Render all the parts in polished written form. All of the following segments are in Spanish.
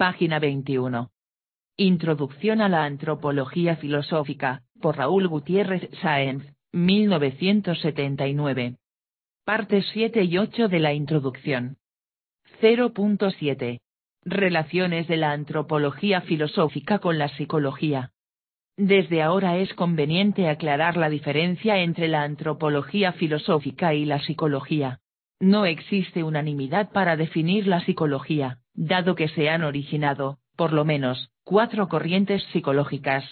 Página 21. Introducción a la antropología filosófica, por Raúl Gutiérrez Sáenz, 1979. Partes 7 y 8 de la introducción. 0.7. Relaciones de la antropología filosófica con la psicología. Desde ahora es conveniente aclarar la diferencia entre la antropología filosófica y la psicología. No existe unanimidad para definir la psicología, dado que se han originado, por lo menos, 4 corrientes psicológicas.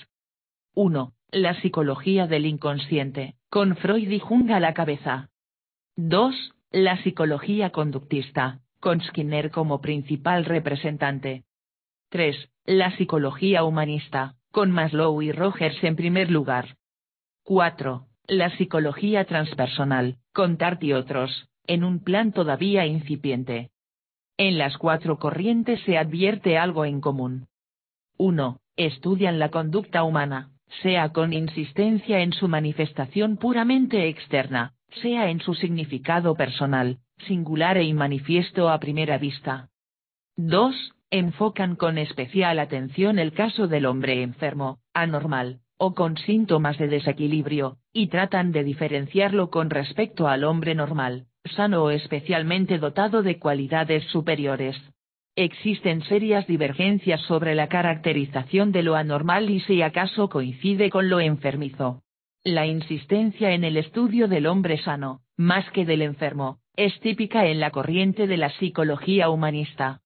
1. La psicología del inconsciente, con Freud y Jung a la cabeza. 2. La psicología conductista, con Skinner como principal representante. 3. La psicología humanista, con Maslow y Rogers en primer lugar. 4. La psicología transpersonal, con Tart y otros, en un plan todavía incipiente. En las 4 corrientes se advierte algo en común. 1. Estudian la conducta humana, sea con insistencia en su manifestación puramente externa, sea en su significado personal, singular e inmanifiesto a primera vista. 2. Enfocan con especial atención el caso del hombre enfermo, anormal, o con síntomas de desequilibrio, y tratan de diferenciarlo con respecto al hombre normal, sano o especialmente dotado de cualidades superiores. Existen serias divergencias sobre la caracterización de lo anormal y si acaso coincide con lo enfermizo. La insistencia en el estudio del hombre sano, más que del enfermo, es típica en la corriente de la psicología humanista.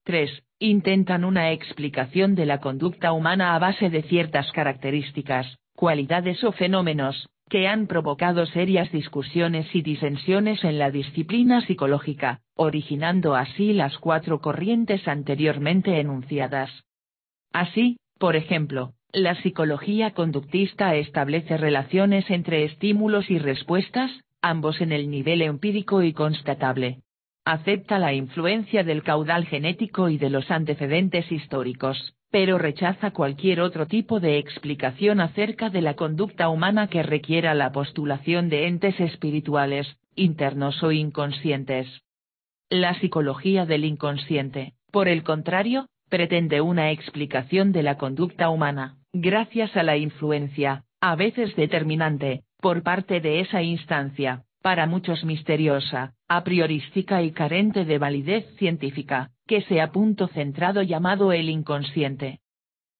3. Intentan una explicación de la conducta humana a base de ciertas características, cualidades o fenómenos, que han provocado serias discusiones y disensiones en la disciplina psicológica, originando así las 4 corrientes anteriormente enunciadas. Así, por ejemplo, la psicología conductista establece relaciones entre estímulos y respuestas, ambos en el nivel empírico y constatable. Acepta la influencia del caudal genético y de los antecedentes históricos, pero rechaza cualquier otro tipo de explicación acerca de la conducta humana que requiera la postulación de entes espirituales, internos o inconscientes. La psicología del inconsciente, por el contrario, pretende una explicación de la conducta humana, gracias a la influencia, a veces determinante, por parte de esa instancia, para muchos misteriosa, a priorística y carente de validez científica, que sea punto centrado llamado el inconsciente.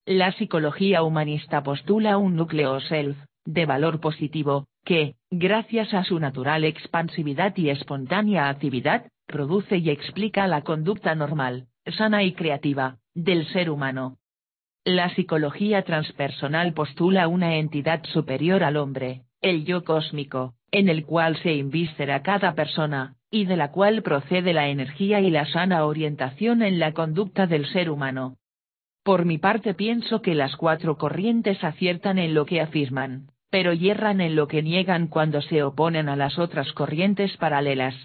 La psicología humanista postula un núcleo self, de valor positivo, que, gracias a su natural expansividad y espontánea actividad, produce y explica la conducta normal, sana y creativa, del ser humano. La psicología transpersonal postula una entidad superior al hombre, el yo cósmico, en el cual se invíscera cada persona, y de la cual procede la energía y la sana orientación en la conducta del ser humano. Por mi parte pienso que las 4 corrientes aciertan en lo que afirman, pero yerran en lo que niegan cuando se oponen a las otras corrientes paralelas.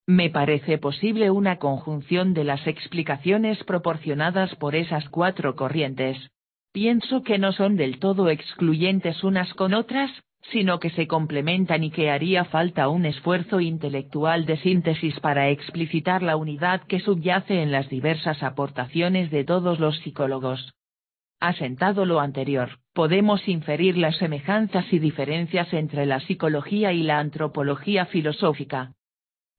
Me parece posible una conjunción de las explicaciones proporcionadas por esas 4 corrientes. Pienso que no son del todo excluyentes unas con otras, sino que se complementan y que haría falta un esfuerzo intelectual de síntesis para explicitar la unidad que subyace en las diversas aportaciones de todos los psicólogos. Asentado lo anterior, podemos inferir las semejanzas y diferencias entre la psicología y la antropología filosófica.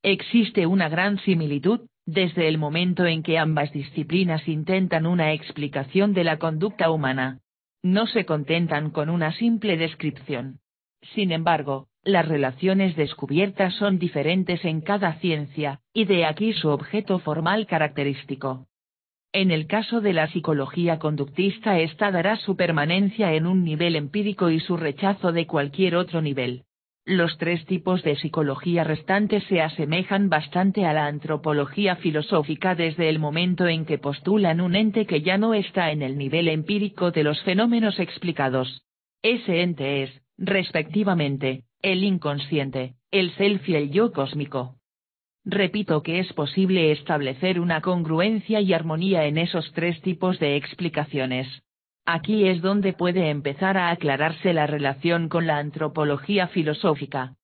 Existe una gran similitud, desde el momento en que ambas disciplinas intentan una explicación de la conducta humana. No se contentan con una simple descripción. Sin embargo, las relaciones descubiertas son diferentes en cada ciencia, y de aquí su objeto formal característico. En el caso de la psicología conductista, esta dará su permanencia en un nivel empírico y su rechazo de cualquier otro nivel. Los 3 tipos de psicología restantes se asemejan bastante a la antropología filosófica desde el momento en que postulan un ente que ya no está en el nivel empírico de los fenómenos explicados. Ese ente es, respectivamente, el inconsciente, el self y el yo cósmico. Repito que es posible establecer una congruencia y armonía en esos 3 tipos de explicaciones. Aquí es donde puede empezar a aclararse la relación con la antropología filosófica.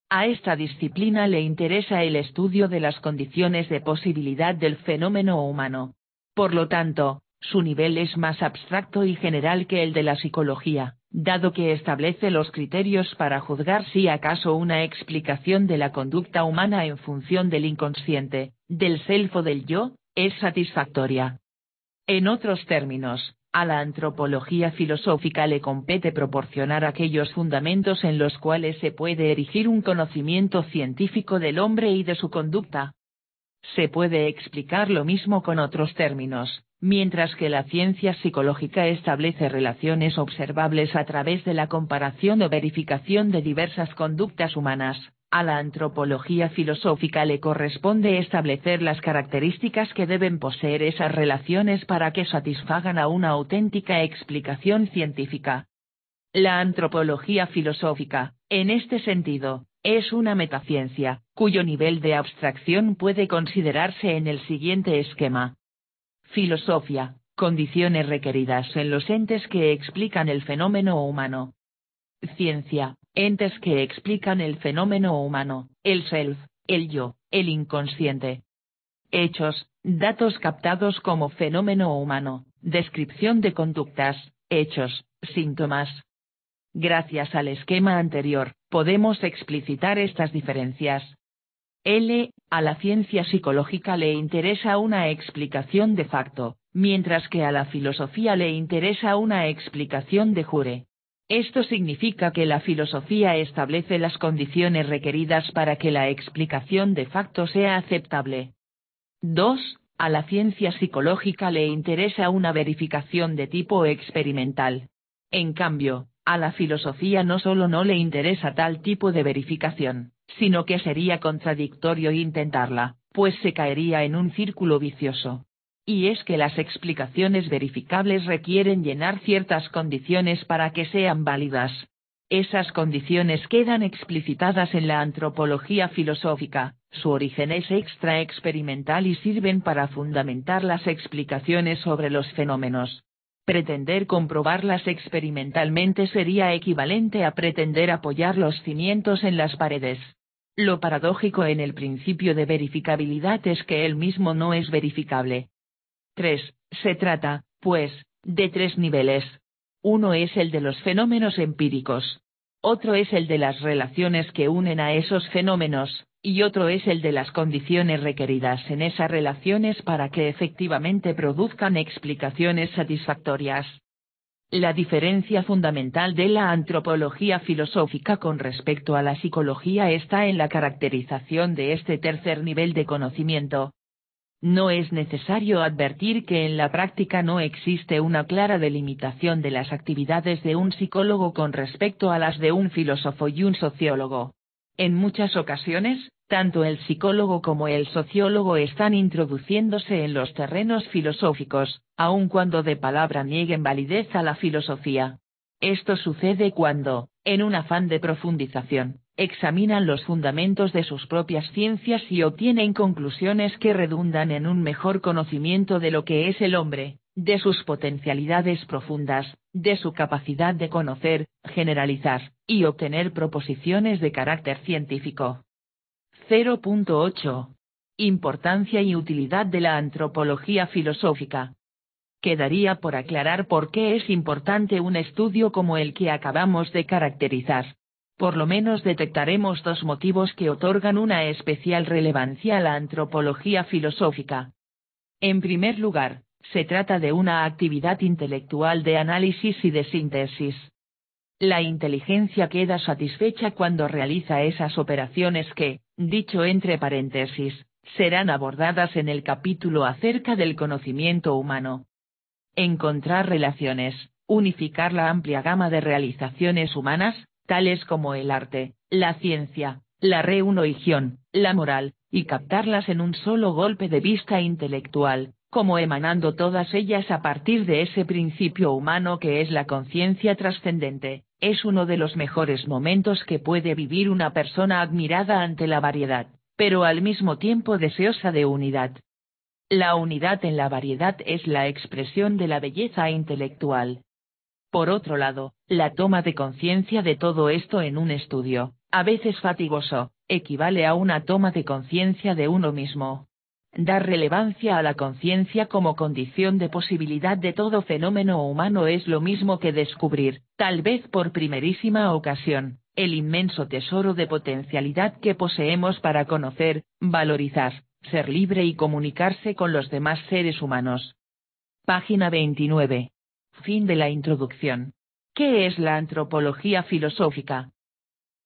A esta disciplina le interesa el estudio de las condiciones de posibilidad del fenómeno humano. Por lo tanto, su nivel es más abstracto y general que el de la psicología, dado que establece los criterios para juzgar si acaso una explicación de la conducta humana en función del inconsciente, del self o del yo, es satisfactoria. En otros términos, a la antropología filosófica le compete proporcionar aquellos fundamentos en los cuales se puede erigir un conocimiento científico del hombre y de su conducta. Se puede explicar lo mismo con otros términos, mientras que la ciencia psicológica establece relaciones observables a través de la comparación o verificación de diversas conductas humanas. A la antropología filosófica le corresponde establecer las características que deben poseer esas relaciones para que satisfagan a una auténtica explicación científica. La antropología filosófica, en este sentido, es una metaciencia, cuyo nivel de abstracción puede considerarse en el siguiente esquema. Filosofía, condiciones requeridas en los entes que explican el fenómeno humano. Ciencia, entes que explican el fenómeno humano, el self, el yo, el inconsciente. Hechos, datos captados como fenómeno humano, descripción de conductas, hechos, síntomas. Gracias al esquema anterior, podemos explicitar estas diferencias. A la ciencia psicológica le interesa una explicación de facto, mientras que a la filosofía le interesa una explicación de jure. Esto significa que la filosofía establece las condiciones requeridas para que la explicación de facto sea aceptable. 2. A la ciencia psicológica le interesa una verificación de tipo experimental. En cambio, a la filosofía no solo no le interesa tal tipo de verificación, sino que sería contradictorio intentarla, pues se caería en un círculo vicioso. Y es que las explicaciones verificables requieren llenar ciertas condiciones para que sean válidas. Esas condiciones quedan explicitadas en la antropología filosófica, su origen es extraexperimental y sirven para fundamentar las explicaciones sobre los fenómenos. Pretender comprobarlas experimentalmente sería equivalente a pretender apoyar los cimientos en las paredes. Lo paradójico en el principio de verificabilidad es que él mismo no es verificable. 3. Se trata, pues, de tres niveles. Uno es el de los fenómenos empíricos. Otro es el de las relaciones que unen a esos fenómenos, y otro es el de las condiciones requeridas en esas relaciones para que efectivamente produzcan explicaciones satisfactorias. La diferencia fundamental de la antropología filosófica con respecto a la psicología está en la caracterización de este tercer nivel de conocimiento. No es necesario advertir que en la práctica no existe una clara delimitación de las actividades de un psicólogo con respecto a las de un filósofo y un sociólogo. En muchas ocasiones, tanto el psicólogo como el sociólogo están introduciéndose en los terrenos filosóficos, aun cuando de palabra nieguen validez a la filosofía. Esto sucede cuando, en un afán de profundización, examinan los fundamentos de sus propias ciencias y obtienen conclusiones que redundan en un mejor conocimiento de lo que es el hombre, de sus potencialidades profundas, de su capacidad de conocer, generalizar, y obtener proposiciones de carácter científico. 0.8. Importancia y utilidad de la antropología filosófica. Quedaría por aclarar por qué es importante un estudio como el que acabamos de caracterizar. Por lo menos detectaremos dos motivos que otorgan una especial relevancia a la antropología filosófica. En primer lugar, se trata de una actividad intelectual de análisis y de síntesis. La inteligencia queda satisfecha cuando realiza esas operaciones que, dicho entre paréntesis, serán abordadas en el capítulo acerca del conocimiento humano. Encontrar relaciones, unificar la amplia gama de realizaciones humanas, tales como el arte, la ciencia, la reunión, la moral, y captarlas en un solo golpe de vista intelectual, como emanando todas ellas a partir de ese principio humano que es la conciencia trascendente, es uno de los mejores momentos que puede vivir una persona admirada ante la variedad, pero al mismo tiempo deseosa de unidad. La unidad en la variedad es la expresión de la belleza intelectual. Por otro lado, la toma de conciencia de todo esto en un estudio, a veces fatigoso, equivale a una toma de conciencia de uno mismo. Dar relevancia a la conciencia como condición de posibilidad de todo fenómeno humano es lo mismo que descubrir, tal vez por primerísima ocasión, el inmenso tesoro de potencialidad que poseemos para conocer, valorizar, ser libre y comunicarse con los demás seres humanos. Página 29. Fin de la introducción. ¿Qué es la antropología filosófica?